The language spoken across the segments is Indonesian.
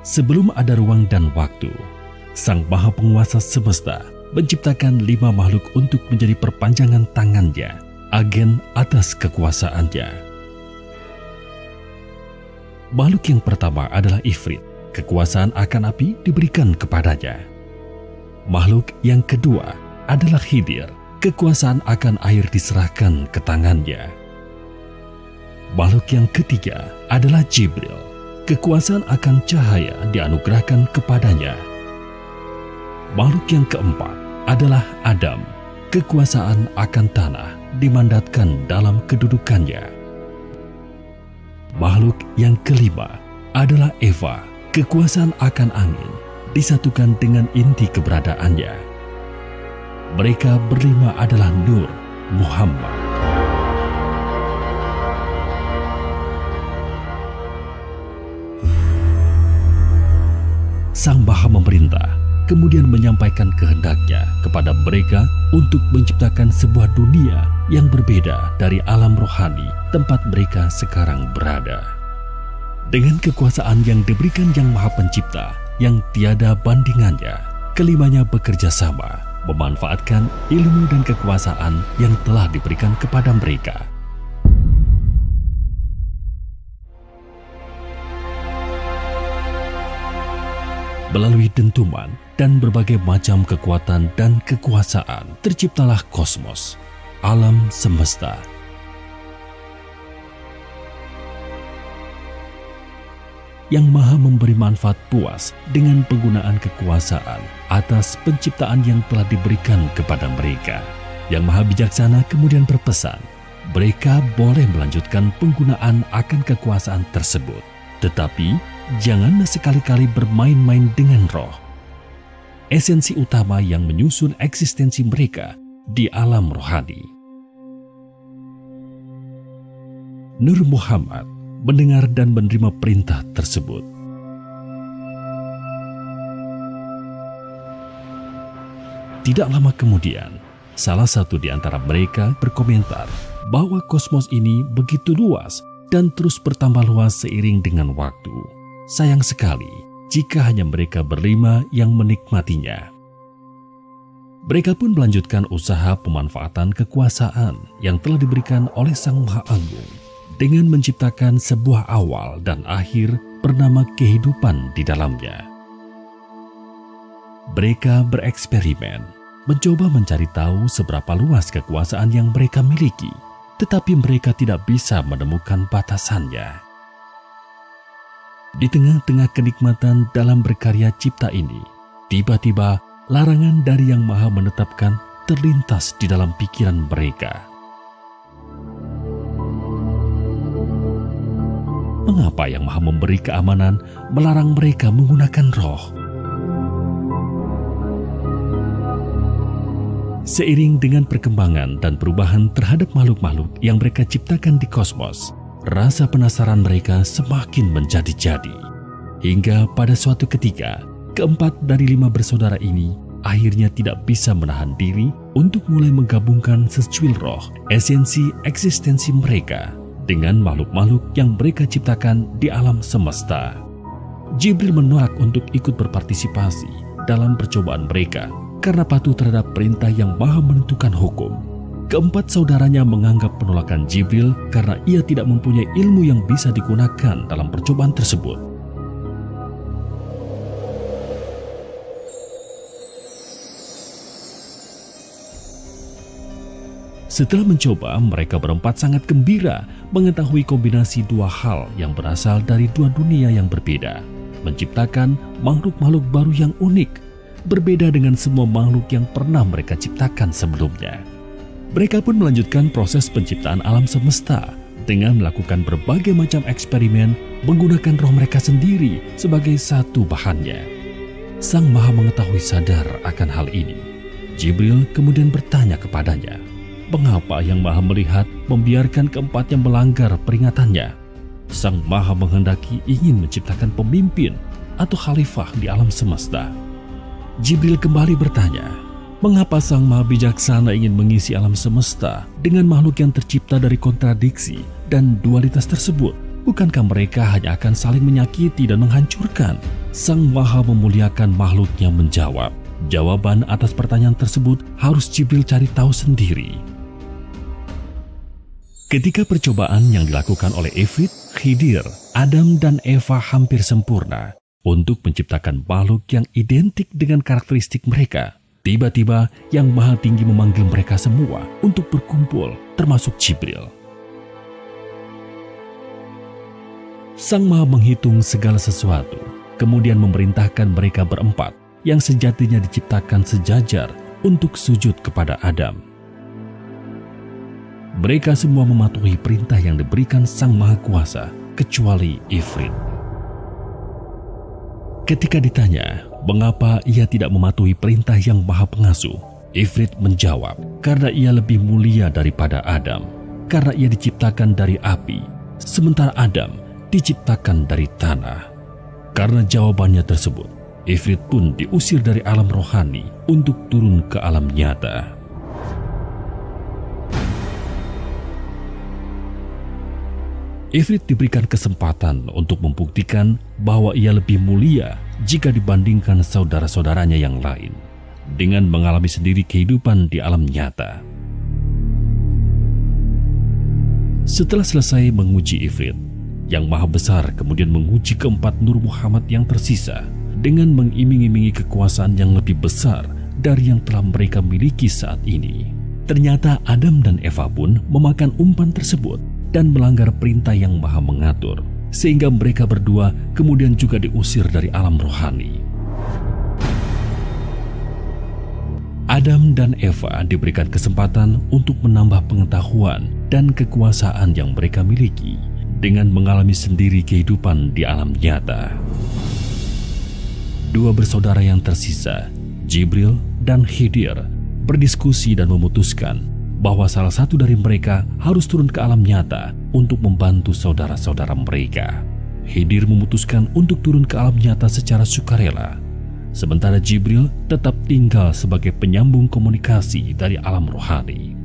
Sebelum ada ruang dan waktu, Sang Maha Penguasa semesta menciptakan 5 makhluk untuk menjadi perpanjangan tangannya, agen atas kekuasaannya. Makhluk yang pertama adalah Ifrit, kekuasaan akan api diberikan kepadanya. Makhluk yang kedua adalah Khidir, kekuasaan akan air diserahkan ke tangannya. Makhluk yang ketiga adalah Jibril, kekuasaan akan cahaya dianugerahkan kepadanya. Makhluk yang keempat adalah Adam, kekuasaan akan tanah dimandatkan dalam kedudukannya. Makhluk yang kelima adalah Eva, kekuasaan akan angin disatukan dengan inti keberadaannya. Mereka berlima adalah Nur Muhammad. Sang Maha memerintah, kemudian menyampaikan kehendaknya kepada mereka untuk menciptakan sebuah dunia yang berbeda dari alam rohani tempat mereka sekarang berada. Dengan kekuasaan yang diberikan Yang Maha Pencipta yang tiada bandingannya, kelimanya bekerja sama, memanfaatkan ilmu dan kekuasaan yang telah diberikan kepada mereka. Melalui dentuman dan berbagai macam kekuatan dan kekuasaan, terciptalah kosmos, alam semesta. Yang Maha memberi manfaat puas dengan penggunaan kekuasaan atas penciptaan yang telah diberikan kepada mereka. Yang Maha Bijaksana kemudian berpesan, mereka boleh melanjutkan penggunaan akan kekuasaan tersebut, tetapi jangan sekali-kali bermain-main dengan roh, esensi utama yang menyusun eksistensi mereka di alam rohani. Nur Muhammad mendengar dan menerima perintah tersebut. Tidak lama kemudian, salah satu di antara mereka berkomentar bahwa kosmos ini begitu luas dan terus bertambah luas seiring dengan waktu. Sayang sekali jika hanya mereka berlima yang menikmatinya. Mereka pun melanjutkan usaha pemanfaatan kekuasaan yang telah diberikan oleh Sang Maha Agung dengan menciptakan sebuah awal dan akhir bernama kehidupan di dalamnya. Mereka bereksperimen, mencoba mencari tahu seberapa luas kekuasaan yang mereka miliki, tetapi mereka tidak bisa menemukan batasannya. Di tengah-tengah kenikmatan dalam berkarya cipta ini, tiba-tiba larangan dari Yang Maha menetapkan terlintas di dalam pikiran mereka. Mengapa Yang Maha memberi keamanan melarang mereka menggunakan roh? Seiring dengan perkembangan dan perubahan terhadap makhluk-makhluk yang mereka ciptakan di kosmos, rasa penasaran mereka semakin menjadi-jadi. Hingga pada suatu ketika, keempat dari 5 bersaudara ini akhirnya tidak bisa menahan diri untuk mulai menggabungkan secuil roh, esensi eksistensi mereka, dengan makhluk-makhluk yang mereka ciptakan di alam semesta. Jibril menolak untuk ikut berpartisipasi dalam percobaan mereka karena patuh terhadap perintah Yang Maha menentukan hukum. Keempat saudaranya menganggap penolakan Jibril karena ia tidak mempunyai ilmu yang bisa digunakan dalam percobaan tersebut. Setelah mencoba, mereka berempat sangat gembira mengetahui kombinasi 2 hal yang berasal dari 2 dunia yang berbeda, menciptakan makhluk-makhluk baru yang unik, berbeda dengan semua makhluk yang pernah mereka ciptakan sebelumnya. Mereka pun melanjutkan proses penciptaan alam semesta dengan melakukan berbagai macam eksperimen menggunakan roh mereka sendiri sebagai satu bahannya. Sang Maha mengetahui sadar akan hal ini. Jibril kemudian bertanya kepadanya, mengapa Yang Maha melihat membiarkan keempatnya melanggar peringatannya? Sang Maha menghendaki ingin menciptakan pemimpin atau khalifah di alam semesta. Jibril kembali bertanya, mengapa Sang Maha Bijaksana ingin mengisi alam semesta dengan makhluk yang tercipta dari kontradiksi dan dualitas tersebut? Bukankah mereka hanya akan saling menyakiti dan menghancurkan? Sang Maha Memuliakan makhluknya menjawab. Jawaban atas pertanyaan tersebut harus Jibril cari tahu sendiri. Ketika percobaan yang dilakukan oleh Ifrit, Khidir, Adam dan Eva hampir sempurna untuk menciptakan makhluk yang identik dengan karakteristik mereka, tiba-tiba Yang Maha Tinggi memanggil mereka semua untuk berkumpul, termasuk Jibril. Sang Maha menghitung segala sesuatu, kemudian memerintahkan mereka berempat yang sejatinya diciptakan sejajar untuk sujud kepada Adam. Mereka semua mematuhi perintah yang diberikan Sang Maha Kuasa, kecuali Ifrit. Ketika ditanya mengapa ia tidak mematuhi perintah Yang Maha Pengasuh, Ifrit menjawab, karena ia lebih mulia daripada Adam, karena ia diciptakan dari api, sementara Adam diciptakan dari tanah. Karena jawabannya tersebut, Ifrit pun diusir dari alam rohani untuk turun ke alam nyata. Ifrit diberikan kesempatan untuk membuktikan bahwa ia lebih mulia jika dibandingkan saudara-saudaranya yang lain, dengan mengalami sendiri kehidupan di alam nyata. Setelah selesai menguji Ifrit, Yang Maha Besar kemudian menguji keempat Nur Muhammad yang tersisa dengan mengiming-imingi kekuasaan yang lebih besar dari yang telah mereka miliki saat ini. Ternyata Adam dan Eva pun memakan umpan tersebut dan melanggar perintah Yang Maha Mengatur, sehingga mereka berdua kemudian juga diusir dari alam rohani. Adam dan Eva diberikan kesempatan untuk menambah pengetahuan dan kekuasaan yang mereka miliki dengan mengalami sendiri kehidupan di alam nyata. Dua bersaudara yang tersisa, Jibril dan Khidir, berdiskusi dan memutuskan bahwa salah satu dari mereka harus turun ke alam nyata untuk membantu saudara-saudara mereka. Khidir memutuskan untuk turun ke alam nyata secara sukarela, sementara Jibril tetap tinggal sebagai penyambung komunikasi dari alam rohani.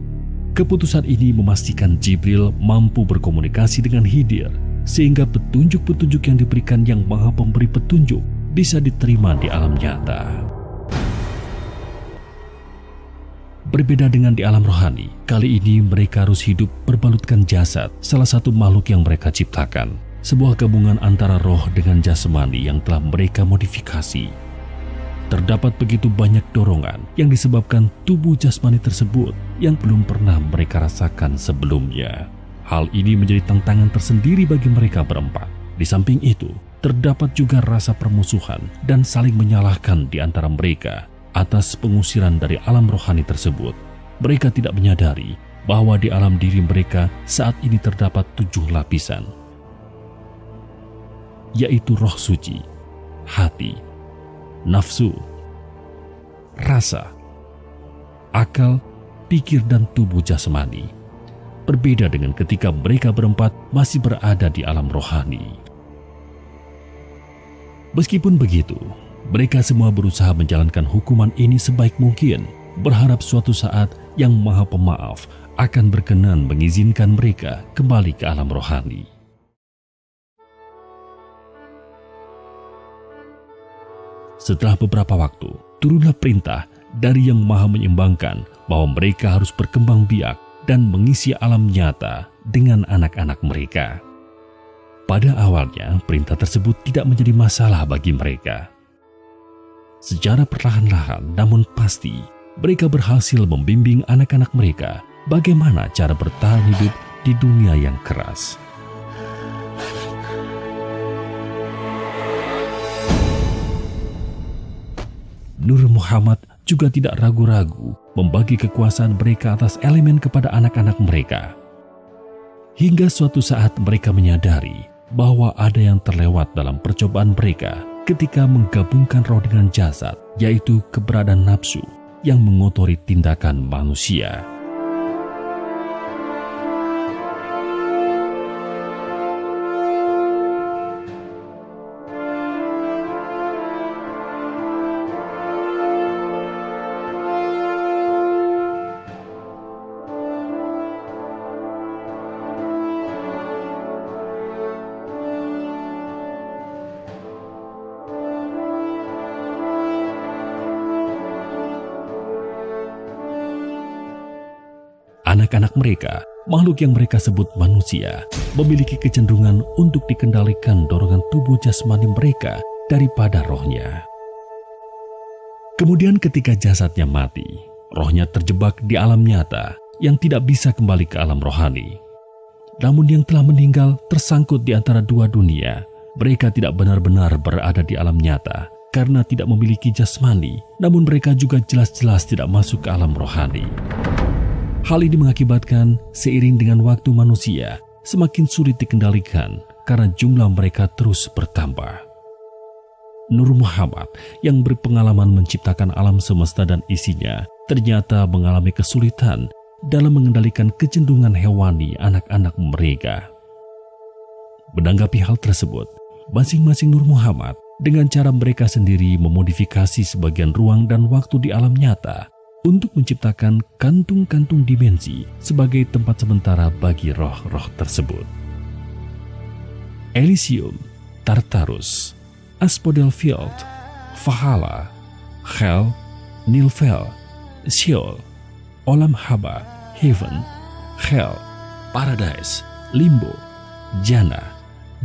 Keputusan ini memastikan Jibril mampu berkomunikasi dengan Khidir, sehingga petunjuk-petunjuk yang diberikan Yang Maha Pemberi Petunjuk bisa diterima di alam nyata. Berbeda dengan di alam rohani, kali ini mereka harus hidup berbalutkan jasad salah satu makhluk yang mereka ciptakan, sebuah gabungan antara roh dengan jasmani yang telah mereka modifikasi. Terdapat begitu banyak dorongan yang disebabkan tubuh jasmani tersebut yang belum pernah mereka rasakan sebelumnya. Hal ini menjadi tantangan tersendiri bagi mereka berempat. Di samping itu, terdapat juga rasa permusuhan dan saling menyalahkan di antara mereka atas pengusiran dari alam rohani tersebut. Mereka tidak menyadari bahwa di alam diri mereka saat ini terdapat 7 lapisan, yaitu roh suci, hati, nafsu, rasa, akal, pikir, dan tubuh jasmani. Berbeda dengan ketika mereka berempat masih berada di alam rohani. Meskipun begitu, mereka semua berusaha menjalankan hukuman ini sebaik mungkin, berharap suatu saat Yang Maha Pemaaf akan berkenan mengizinkan mereka kembali ke alam rohani. Setelah beberapa waktu, turunlah perintah dari Yang Maha Menyeimbangkan bahwa mereka harus berkembang biak dan mengisi alam nyata dengan anak-anak mereka. Pada awalnya, perintah tersebut tidak menjadi masalah bagi mereka. Secara perlahan-lahan namun pasti, mereka berhasil membimbing anak-anak mereka bagaimana cara bertahan hidup di dunia yang keras. Nur Muhammad juga tidak ragu-ragu membagi kekuasaan mereka atas elemen kepada anak-anak mereka. Hingga suatu saat mereka menyadari bahwa ada yang terlewat dalam percobaan mereka ketika menggabungkan roh dengan jasad, yaitu keberadaan nafsu yang mengotori tindakan manusia. Anak-anak mereka, makhluk yang mereka sebut manusia, memiliki kecenderungan untuk dikendalikan dorongan tubuh jasmani mereka daripada rohnya. Kemudian ketika jasadnya mati, rohnya terjebak di alam nyata yang tidak bisa kembali ke alam rohani. Namun yang telah meninggal tersangkut di antara dua dunia. Mereka tidak benar-benar berada di alam nyata karena tidak memiliki jasmani, namun mereka juga jelas-jelas tidak masuk ke alam rohani. Hal ini mengakibatkan seiring dengan waktu manusia semakin sulit dikendalikan karena jumlah mereka terus bertambah. Nur Muhammad yang berpengalaman menciptakan alam semesta dan isinya ternyata mengalami kesulitan dalam mengendalikan kecenderungan hewani anak-anak mereka. Menanggapi hal tersebut, masing-masing Nur Muhammad dengan cara mereka sendiri memodifikasi sebagian ruang dan waktu di alam nyata untuk menciptakan kantung-kantung dimensi sebagai tempat sementara bagi roh-roh tersebut. Elysium, Tartarus, Asphodel Field, Valhalla, Hell, Nilfgaard, Sheol, Olam Haba, Heaven, Hell, Paradise, Limbo, Jannah,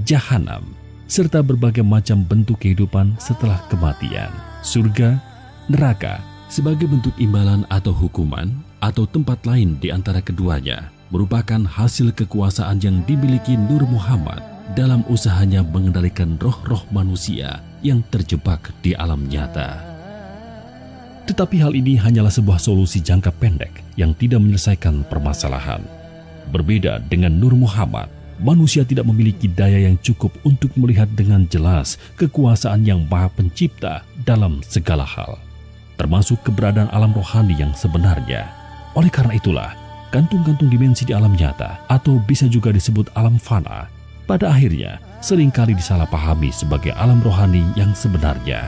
Jahanam, serta berbagai macam bentuk kehidupan setelah kematian, surga, neraka, sebagai bentuk imbalan atau hukuman, atau tempat lain di antara keduanya, merupakan hasil kekuasaan yang dimiliki Nur Muhammad dalam usahanya mengendalikan roh-roh manusia yang terjebak di alam nyata. Tetapi hal ini hanyalah sebuah solusi jangka pendek yang tidak menyelesaikan permasalahan. Berbeda dengan Nur Muhammad, manusia tidak memiliki daya yang cukup untuk melihat dengan jelas kekuasaan yang Maha Pencipta dalam segala hal, termasuk keberadaan alam rohani yang sebenarnya. Oleh karena itulah, kantung-kantung dimensi di alam nyata, atau bisa juga disebut alam fana, pada akhirnya seringkali disalahpahami sebagai alam rohani yang sebenarnya.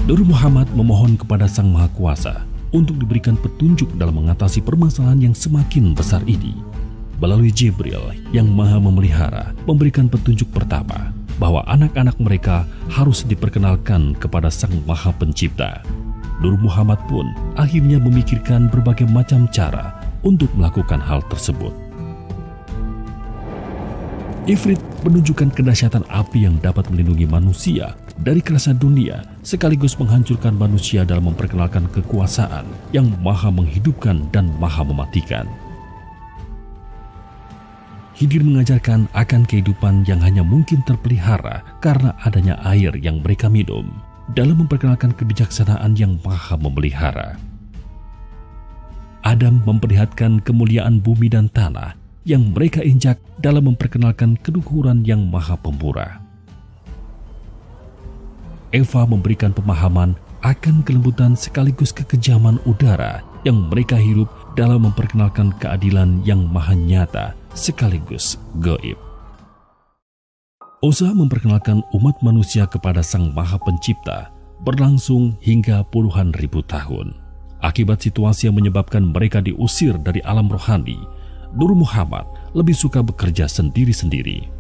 Nur Muhammad memohon kepada Sang Maha Kuasa untuk diberikan petunjuk dalam mengatasi permasalahan yang semakin besar ini. Melalui Jibril yang Maha Memelihara memberikan petunjuk pertama bahwa anak-anak mereka harus diperkenalkan kepada Sang Maha Pencipta. Nur Muhammad pun akhirnya memikirkan berbagai macam cara untuk melakukan hal tersebut. Ifrit menunjukkan kedahsyatan api yang dapat melindungi manusia dari kerasa dunia, sekaligus menghancurkan manusia dalam memperkenalkan kekuasaan yang maha menghidupkan dan maha mematikan. Khidir mengajarkan akan kehidupan yang hanya mungkin terpelihara karena adanya air yang mereka minum, dalam memperkenalkan kebijaksanaan yang maha memelihara. Adam memperlihatkan kemuliaan bumi dan tanah yang mereka injak dalam memperkenalkan keluhuran yang maha pemurah. Eva memberikan pemahaman akan kelembutan sekaligus kekejaman udara yang mereka hirup dalam memperkenalkan keadilan yang maha nyata sekaligus gaib. Usaha memperkenalkan umat manusia kepada Sang Maha Pencipta berlangsung hingga puluhan ribu tahun. Akibat situasi yang menyebabkan mereka diusir dari alam rohani, Nur Muhammad lebih suka bekerja sendiri-sendiri.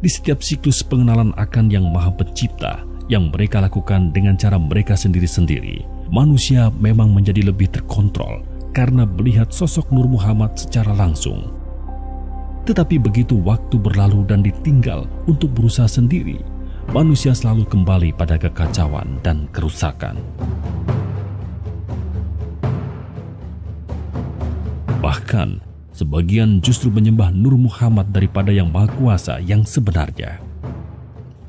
Di setiap siklus pengenalan akan Yang Maha Pencipta yang mereka lakukan dengan cara mereka sendiri-sendiri, manusia memang menjadi lebih terkontrol karena melihat sosok Nur Muhammad secara langsung. Tetapi begitu waktu berlalu dan ditinggal untuk berusaha sendiri, manusia selalu kembali pada kekacauan dan kerusakan. Bahkan, sebagian justru menyembah Nur Muhammad daripada Yang Maha Kuasa yang sebenarnya.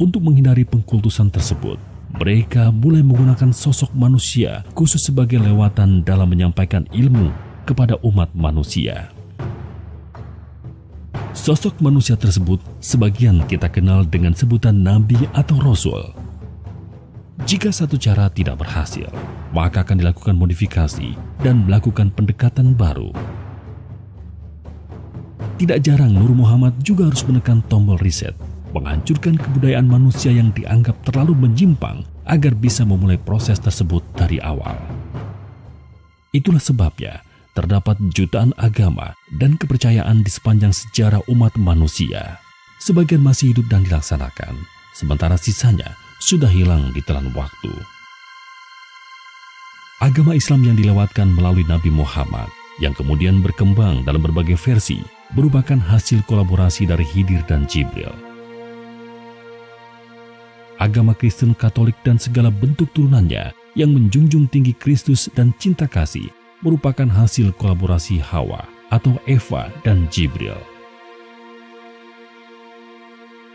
Untuk menghindari pengkultusan tersebut, mereka mulai menggunakan sosok manusia khusus sebagai lewatan dalam menyampaikan ilmu kepada umat manusia. Sosok manusia tersebut sebagian kita kenal dengan sebutan Nabi atau Rasul. Jika satu cara tidak berhasil, maka akan dilakukan modifikasi dan melakukan pendekatan baru. Tidak jarang Nur Muhammad juga harus menekan tombol reset menghancurkan kebudayaan manusia yang dianggap terlalu menyimpang agar bisa memulai proses tersebut dari awal. Itulah sebabnya terdapat jutaan agama dan kepercayaan di sepanjang sejarah umat manusia. Sebagian masih hidup dan dilaksanakan, sementara sisanya sudah hilang di telan waktu. Agama Islam yang dilewatkan melalui Nabi Muhammad, yang kemudian berkembang dalam berbagai versi, merupakan hasil kolaborasi dari Khidir dan Jibril. Agama Kristen Katolik dan segala bentuk turunannya yang menjunjung tinggi Kristus dan cinta kasih merupakan hasil kolaborasi Hawa atau Eva dan Jibril.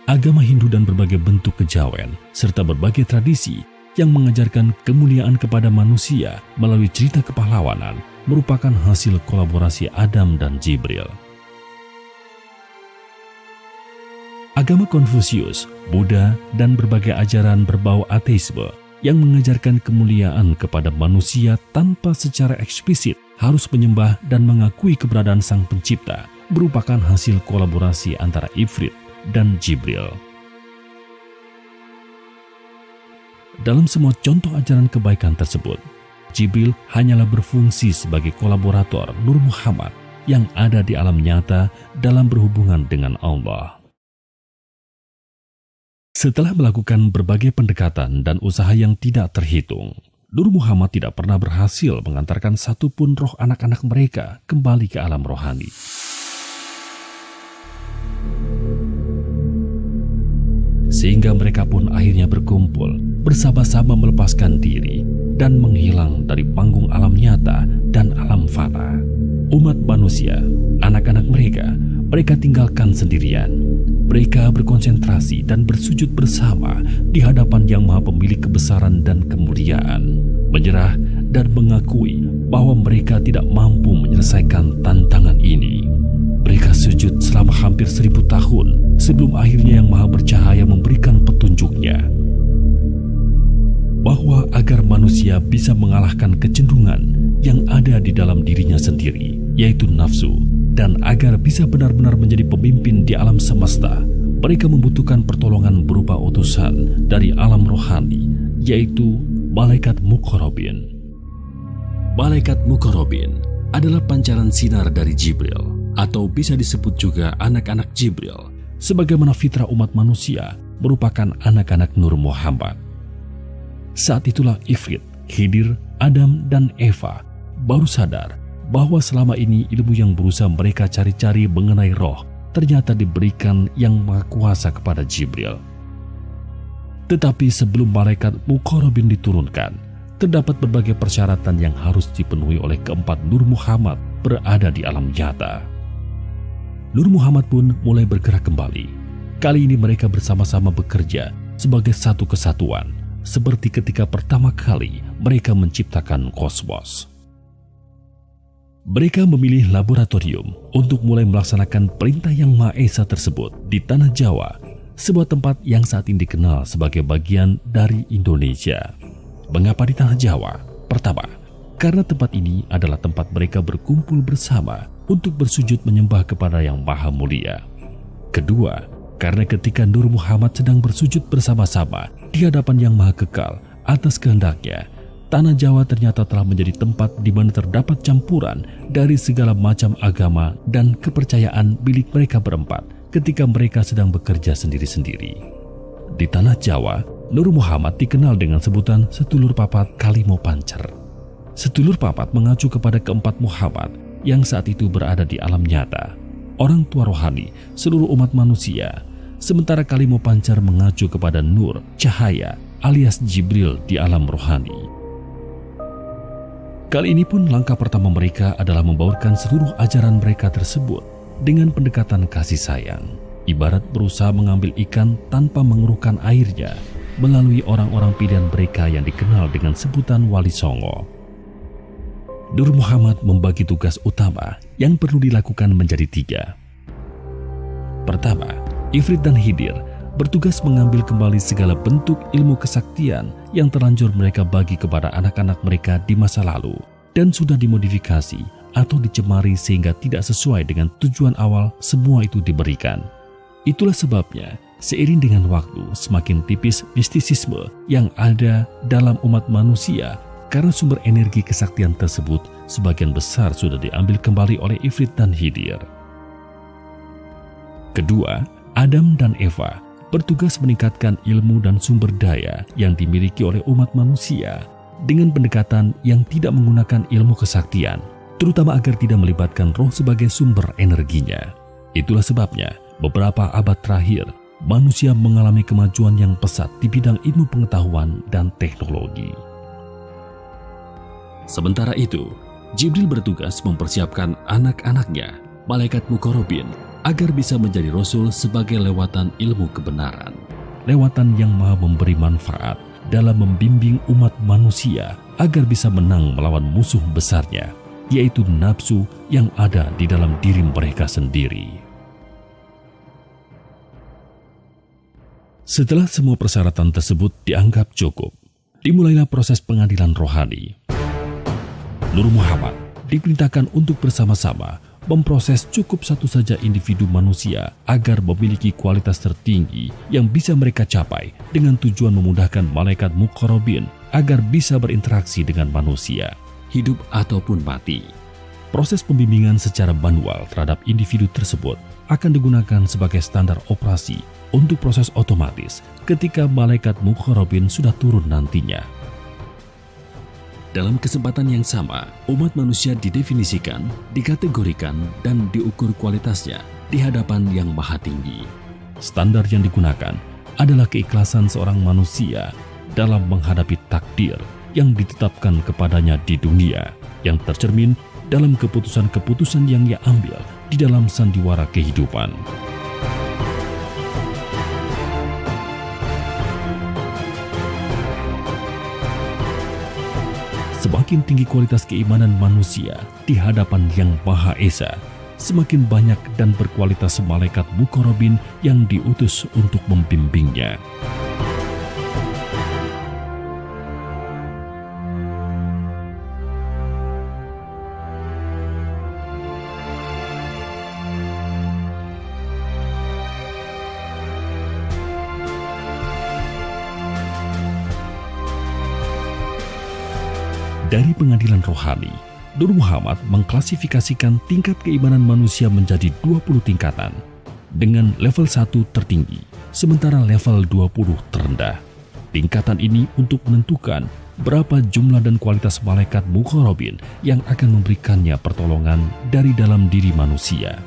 Agama Hindu dan berbagai bentuk kejawen serta berbagai tradisi yang mengajarkan kemuliaan kepada manusia melalui cerita kepahlawanan merupakan hasil kolaborasi Adam dan Jibril. Agama Konfusius, Buddha, dan berbagai ajaran berbau ateisme yang mengajarkan kemuliaan kepada manusia tanpa secara eksplisit harus menyembah dan mengakui keberadaan Sang Pencipta merupakan hasil kolaborasi antara Ifrit dan Jibril. Dalam semua contoh ajaran kebaikan tersebut, Jibril hanyalah berfungsi sebagai kolaborator Nur Muhammad yang ada di alam nyata dalam berhubungan dengan Allah. Setelah melakukan berbagai pendekatan dan usaha yang tidak terhitung, Nur Muhammad tidak pernah berhasil mengantarkan satupun roh anak-anak mereka kembali ke alam rohani. Sehingga mereka pun akhirnya berkumpul, bersama-sama melepaskan diri dan menghilang dari panggung alam nyata dan alam fana. Umat manusia, anak-anak mereka tinggalkan sendirian. Mereka berkonsentrasi dan bersujud bersama di hadapan Yang Maha Pemilik kebesaran dan kemuliaan, menyerah dan mengakui bahwa mereka tidak mampu menyelesaikan tantangan ini. Mereka sujud selama hampir 1000 tahun sebelum akhirnya Yang Maha Bercahaya memberikan petunjuknya. Bahwa agar manusia bisa mengalahkan kecenderungan yang ada di dalam dirinya sendiri, yaitu nafsu, dan agar bisa benar-benar menjadi pemimpin di alam semesta, mereka membutuhkan pertolongan berupa utusan dari alam rohani, yaitu Malaikat Muqarrabin. Malaikat Muqarrabin adalah pancaran sinar dari Jibril, atau bisa disebut juga anak-anak Jibril, sebagaimana fitrah umat manusia merupakan anak-anak Nur Muhammad. Saat itulah Ifrit, Khidir, Adam, dan Eva baru sadar bahwa selama ini ilmu yang berusaha mereka cari-cari mengenai roh ternyata diberikan Yang Maha Kuasa kepada Jibril. Tetapi sebelum Malaikat Muqarrabin diturunkan, terdapat berbagai persyaratan yang harus dipenuhi oleh keempat Nur Muhammad berada di alam nyata. Nur Muhammad pun mulai bergerak kembali. Kali ini mereka bersama-sama bekerja sebagai satu kesatuan, seperti ketika pertama kali mereka menciptakan kosmos. Mereka memilih laboratorium untuk mulai melaksanakan perintah Yang Maha Esa tersebut di Tanah Jawa, sebuah tempat yang saat ini dikenal sebagai bagian dari Indonesia. Mengapa di Tanah Jawa? Pertama, karena tempat ini adalah tempat mereka berkumpul bersama untuk bersujud menyembah kepada Yang Maha Mulia. Kedua, karena ketika Nur Muhammad sedang bersujud bersama-sama di hadapan Yang Maha Kekal atas kehendaknya, Tanah Jawa ternyata telah menjadi tempat di mana terdapat campuran dari segala macam agama dan kepercayaan milik mereka berempat ketika mereka sedang bekerja sendiri-sendiri. Di Tanah Jawa, Nur Muhammad dikenal dengan sebutan Sedulur Papat Kalimo Pancer. Sedulur Papat mengacu kepada keempat Muhammad yang saat itu berada di alam nyata, orang tua rohani seluruh umat manusia, sementara Kalimo Pancer mengacu kepada Nur, cahaya, alias Jibril di alam rohani. Kali ini pun langkah pertama mereka adalah membaurkan seluruh ajaran mereka tersebut dengan pendekatan kasih sayang, ibarat berusaha mengambil ikan tanpa mengeruhkan airnya melalui orang-orang pilihan mereka yang dikenal dengan sebutan Wali Songo. Nur Muhammad membagi tugas utama yang perlu dilakukan menjadi 3. Pertama, Ifrit dan Khidir bertugas mengambil kembali segala bentuk ilmu kesaktian yang terlanjur mereka bagi kepada anak-anak mereka di masa lalu dan sudah dimodifikasi atau dicemari sehingga tidak sesuai dengan tujuan awal semua itu diberikan. Itulah sebabnya Seiring dengan waktu, semakin tipis mistisisme yang ada dalam umat manusia karena sumber energi kesaktian tersebut sebagian besar sudah diambil kembali oleh Ifrit dan Hidir. Kedua, Adam dan Eva bertugas meningkatkan ilmu dan sumber daya yang dimiliki oleh umat manusia dengan pendekatan yang tidak menggunakan ilmu kesaktian, terutama agar tidak melibatkan roh sebagai sumber energinya. Itulah sebabnya beberapa abad terakhir manusia mengalami kemajuan yang pesat di bidang ilmu pengetahuan dan teknologi. Sementara itu, Jibril bertugas mempersiapkan anak-anaknya, malaikat Muqarrabin, agar bisa menjadi rasul sebagai lewatan ilmu kebenaran. Lewatan yang maha memberi manfaat dalam membimbing umat manusia agar bisa menang melawan musuh besarnya, yaitu nafsu yang ada di dalam diri mereka sendiri. Setelah semua persyaratan tersebut dianggap cukup, dimulailah proses pengadilan rohani. Nur Muhammad diperintahkan untuk bersama-sama memproses cukup satu saja individu manusia agar memiliki kualitas tertinggi yang bisa mereka capai dengan tujuan memudahkan malaikat Muqarrabin agar bisa berinteraksi dengan manusia, hidup ataupun mati. Proses pembimbingan secara manual terhadap individu tersebut akan digunakan sebagai standar operasi untuk proses otomatis ketika malaikat Muqarrabin sudah turun nantinya. Dalam kesempatan yang sama, umat manusia didefinisikan, dikategorikan, dan diukur kualitasnya di hadapan yang maha tinggi. Standar yang digunakan adalah keikhlasan seorang manusia dalam menghadapi takdir yang ditetapkan kepadanya di dunia, yang tercermin dalam keputusan-keputusan yang ia ambil di dalam sandiwara kehidupan. Semakin tinggi kualitas keimanan manusia di hadapan Yang Maha Esa, semakin banyak dan berkualitas malaikat Muqarrabin yang diutus untuk membimbingnya. Dari pengadilan rohani, Nur Muhammad mengklasifikasikan tingkat keimanan manusia menjadi 20 tingkatan dengan level 1 tertinggi, sementara level 20 terendah. Tingkatan ini untuk menentukan berapa jumlah dan kualitas malaikat Muqarrabin yang akan memberikannya pertolongan dari dalam diri manusia.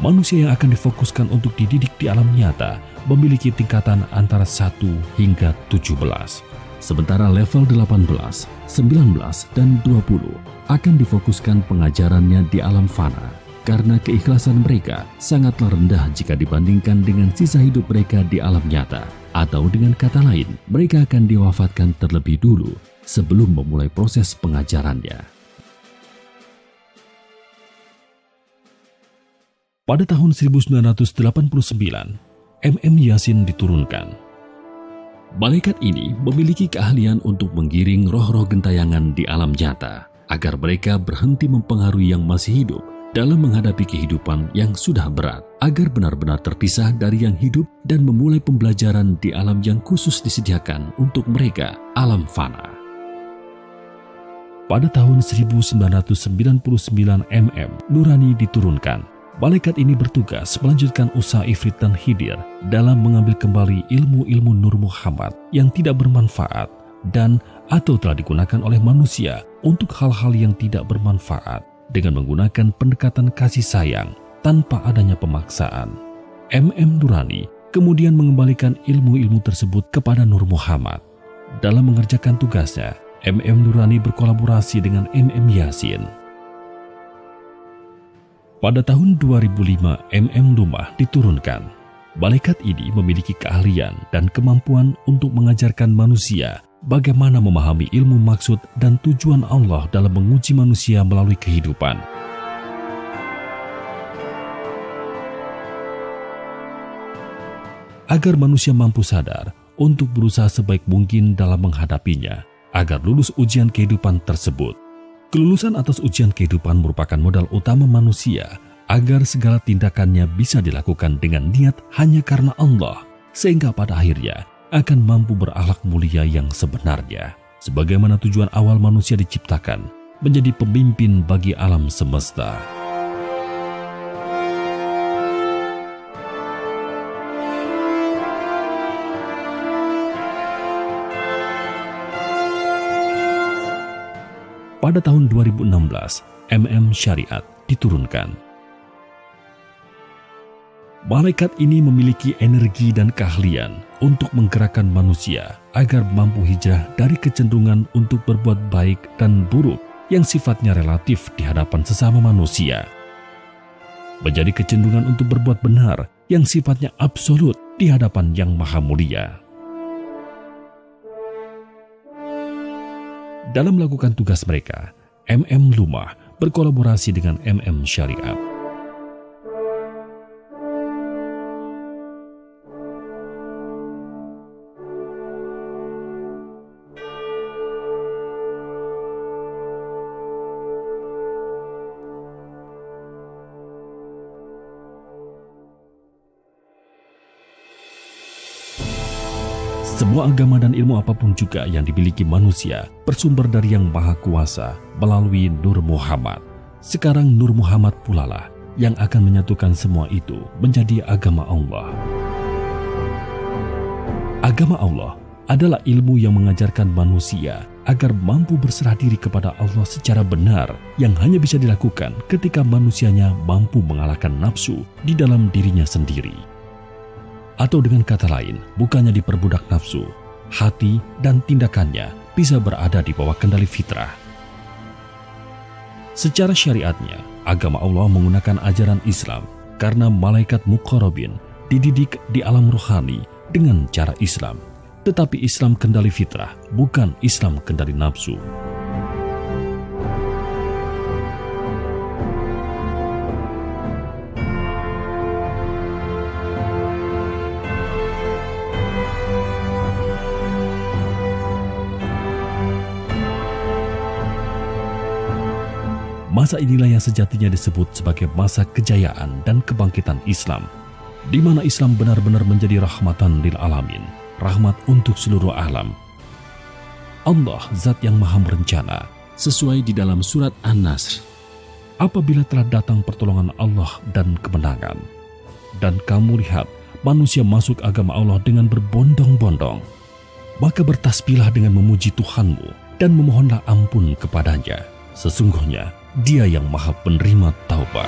Manusia yang akan difokuskan untuk dididik di alam nyata memiliki tingkatan antara 1 hingga 17. Sementara level 18, 19, dan 20 akan difokuskan pengajarannya di alam fana karena keikhlasan mereka sangatlah rendah jika dibandingkan dengan sisa hidup mereka di alam nyata. Atau dengan kata lain, mereka akan diwafatkan terlebih dulu sebelum memulai proses pengajarannya. Pada tahun 1989, MM Yasin diturunkan. Malaikat ini memiliki keahlian untuk menggiring roh-roh gentayangan di alam nyata agar mereka berhenti mempengaruhi yang masih hidup dalam menghadapi kehidupan yang sudah berat, agar benar-benar terpisah dari yang hidup dan memulai pembelajaran di alam yang khusus disediakan untuk mereka, alam fana. Pada tahun 1999 MM Nurani diturunkan. Malaikat ini bertugas melanjutkan usaha Ifrit dan Hidir dalam mengambil kembali ilmu-ilmu Nur Muhammad yang tidak bermanfaat dan atau telah digunakan oleh manusia untuk hal-hal yang tidak bermanfaat dengan menggunakan pendekatan kasih sayang tanpa adanya pemaksaan. MM Nurani kemudian mengembalikan ilmu-ilmu tersebut kepada Nur Muhammad. Dalam mengerjakan tugasnya, MM Nurani berkolaborasi dengan MM Yasin. Pada tahun 2005, MM Lumah diturunkan. Malaikat ini memiliki keahlian dan kemampuan untuk mengajarkan manusia bagaimana memahami ilmu maksud dan tujuan Allah dalam menguji manusia melalui kehidupan. Agar manusia mampu sadar untuk berusaha sebaik mungkin dalam menghadapinya, agar lulus ujian kehidupan tersebut. Kelulusan atas ujian kehidupan merupakan modal utama manusia agar segala tindakannya bisa dilakukan dengan niat hanya karena Allah sehingga pada akhirnya akan mampu berakhlak mulia yang sebenarnya. Sebagaimana tujuan awal manusia diciptakan, menjadi pemimpin bagi alam semesta. Pada tahun 2016, Syariat diturunkan. Malaikat ini memiliki energi dan keahlian untuk menggerakkan manusia agar mampu hijrah dari kecenderungan untuk berbuat baik dan buruk yang sifatnya relatif di hadapan sesama manusia, menjadi kecenderungan untuk berbuat benar yang sifatnya absolut di hadapan Yang Maha Mulia. Dalam melakukan tugas mereka, Lumah berkolaborasi dengan Syariat. Semua agama dan ilmu apapun juga yang dimiliki manusia bersumber dari Yang Maha Kuasa melalui Nur Muhammad. Sekarang Nur Muhammad pula lah yang akan menyatukan semua itu menjadi agama Allah. Agama Allah adalah ilmu yang mengajarkan manusia agar mampu berserah diri kepada Allah secara benar, yang hanya bisa dilakukan ketika manusianya mampu mengalahkan nafsu di dalam dirinya sendiri. Atau dengan kata lain, bukannya diperbudak nafsu, hati dan tindakannya bisa berada di bawah kendali fitrah. Secara syariatnya, agama Allah menggunakan ajaran Islam karena malaikat muqarrabin dididik di alam rohani dengan cara Islam. Tetapi Islam kendali fitrah, bukan Islam kendali nafsu. Masa inilah yang sejatinya disebut sebagai masa kejayaan dan kebangkitan Islam, di mana Islam benar-benar menjadi rahmatan lil alamin, rahmat untuk seluruh alam. Allah Zat yang Maha Merencana, sesuai di dalam surat An-Nasr, apabila telah datang pertolongan Allah dan kemenangan, dan kamu lihat manusia masuk agama Allah dengan berbondong-bondong, maka bertasbihlah dengan memuji Tuhanmu dan memohonlah ampun kepadanya. Sesungguhnya Dia yang Maha Penerima Taubat.